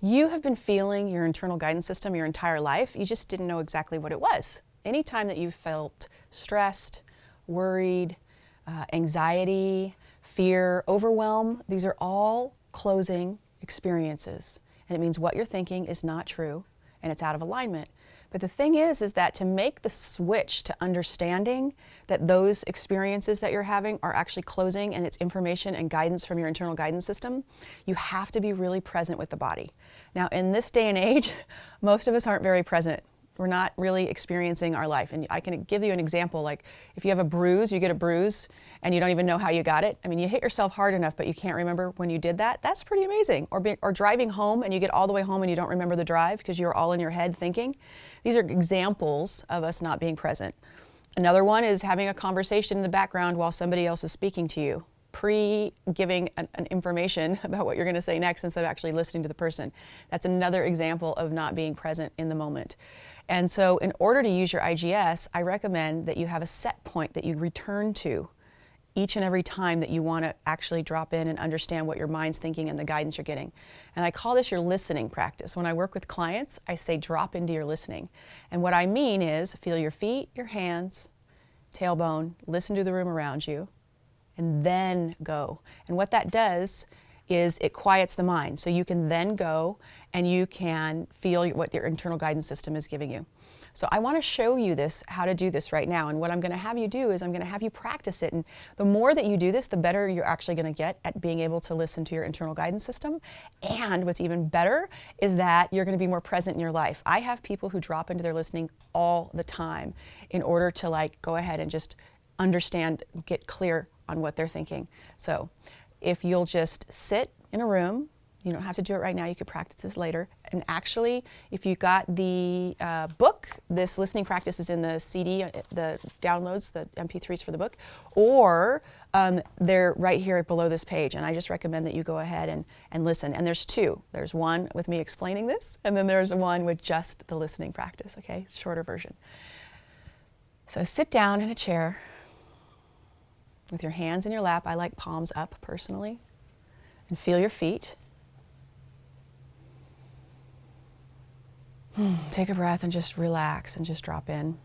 You have been feeling your internal guidance system your entire life. You just didn't know exactly what it was. Anytime that you felt stressed, worried, anxiety, fear, overwhelm, these are all closing experiences. And it means what you're thinking is not true and it's out of alignment. But the thing is that to make the switch to understanding that those experiences that you're having are actually closing and it's information and guidance from your internal guidance system, you have to be really present with the body. Now, in this day and age, most of us aren't very present. We're not really experiencing our life. And I can give you an example, like if you have a bruise, you get a bruise and you don't even know how you got it. I mean, you hit yourself hard enough, but you can't remember when you did that. That's pretty amazing. Or driving home and you get all the way home and you don't remember the drive because you're all in your head thinking. These are examples of us not being present. Another one is having a conversation in the background while somebody else is speaking to you, pre-giving an information about what you're going to say next instead of actually listening to the person. That's another example of not being present in the moment. And so in order to use your IGS, I recommend that you have a set point that you return to each and every time that you want to actually drop in and understand what your mind's thinking and the guidance you're getting. And I call this your listening practice. When I work with clients, I say drop into your listening. And what I mean is feel your feet, your hands, tailbone, listen to the room around you, and then go. And what that does is it quiets the mind. So you can then go and you can feel what your internal guidance system is giving you. So I want to show you this, how to do this right now. And what I'm going to have you do is I'm going to have you practice it. And the more that you do this, the better you're actually going to get at being able to listen to your internal guidance system. And what's even better is that you're going to be more present in your life. I have people who drop into their listening all the time in order to like go ahead and just understand, get clear on what they're thinking. So if you'll just sit in a room, you don't have to do it right now, you could practice this later. And actually, if you got the book, this listening practice is in the CD, the downloads, the MP3s for the book, or they're right here below this page. And I just recommend that you go ahead and listen. And there's two. There's one with me explaining this, and then there's one with just the listening practice, okay? Shorter version. So sit down in a chair with your hands in your lap. I like palms up personally. And feel your feet. Take a breath and just relax and just drop in.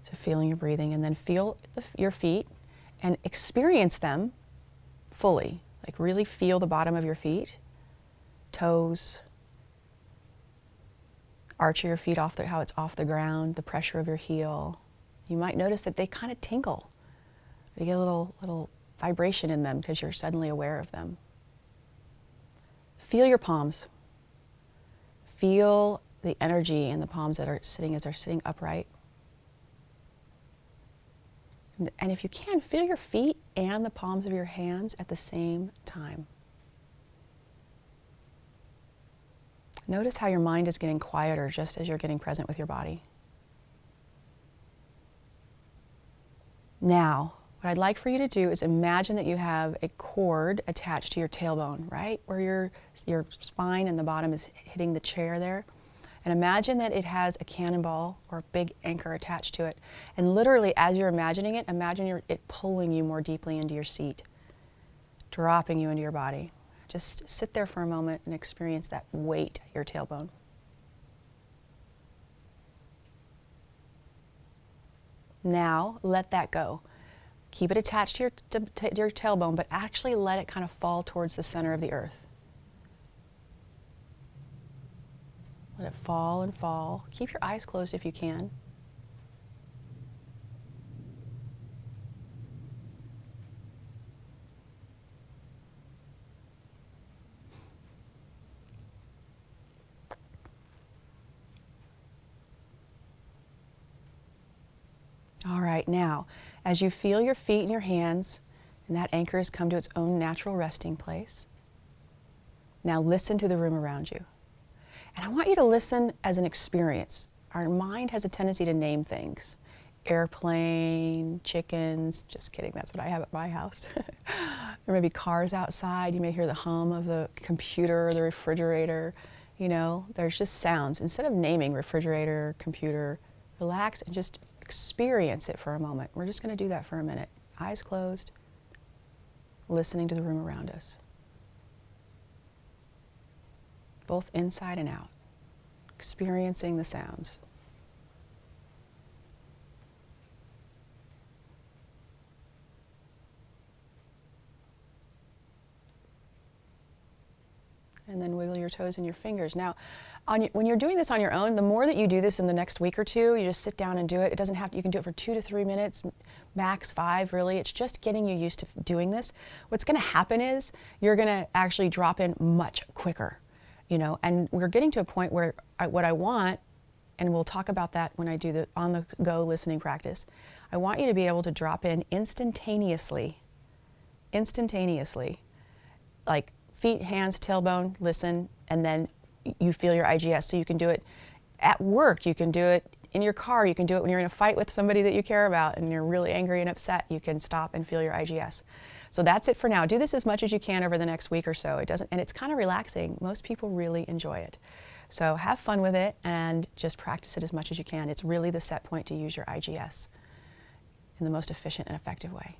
So feeling your breathing, and then feel your feet and experience them fully. Like really feel the bottom of your feet, toes, arch of your feet off how it's off the ground, the pressure of your heel. You might notice that they kind of tingle. They get a little vibration in them because you're suddenly aware of them. Feel your palms. Feel the energy in the palms that are sitting as they're sitting upright. And if you can, feel your feet and the palms of your hands at the same time. Notice how your mind is getting quieter just as you're getting present with your body. Now, what I'd like for you to do is imagine that you have a cord attached to your tailbone, right? Where your spine and the bottom is hitting the chair there. And imagine that it has a cannonball or a big anchor attached to it. And literally, as you're imagining it, imagine it pulling you more deeply into your seat, dropping you into your body. Just sit there for a moment and experience that weight at your tailbone. Now, let that go. Keep it attached to your tailbone, but actually let it kind of fall towards the center of the earth. Let it fall and fall. Keep your eyes closed if you can. All right, now, as you feel your feet and your hands, and that anchor has come to its own natural resting place, now listen to the room around you. And I want you to listen as an experience. Our mind has a tendency to name things. Airplane, chickens, just kidding, that's what I have at my house. There may be cars outside, you may hear the hum of the computer or the refrigerator. You know, there's just sounds. Instead of naming refrigerator, computer, relax and just experience it for a moment. We're just going to do that for a minute. Eyes closed, listening to the room around us. both inside and out, experiencing the sounds. And then wiggle your toes and your fingers. Now, when you're doing this on your own, the more that you do this in the next week or two, you just sit down and do it. It doesn't have to, you can do it for 2 to 3 minutes, max 5 really. It's just getting you used to doing this. What's going to happen is you're going to actually drop in much quicker, you know, and we're getting to a point where what I want, and we'll talk about that when I do the on-the-go listening practice, I want you to be able to drop in instantaneously, like feet, hands, tailbone, listen, and then you feel your IGS. So you can do it at work, you can do it in your car, you can do it when you're in a fight with somebody that you care about and you're really angry and upset, you can stop and feel your IGS. So that's it for now. Do this as much as you can over the next week or so. And it's kind of relaxing. Most people really enjoy it. So have fun with it and just practice it as much as you can. It's really the set point to use your IGS in the most efficient and effective way.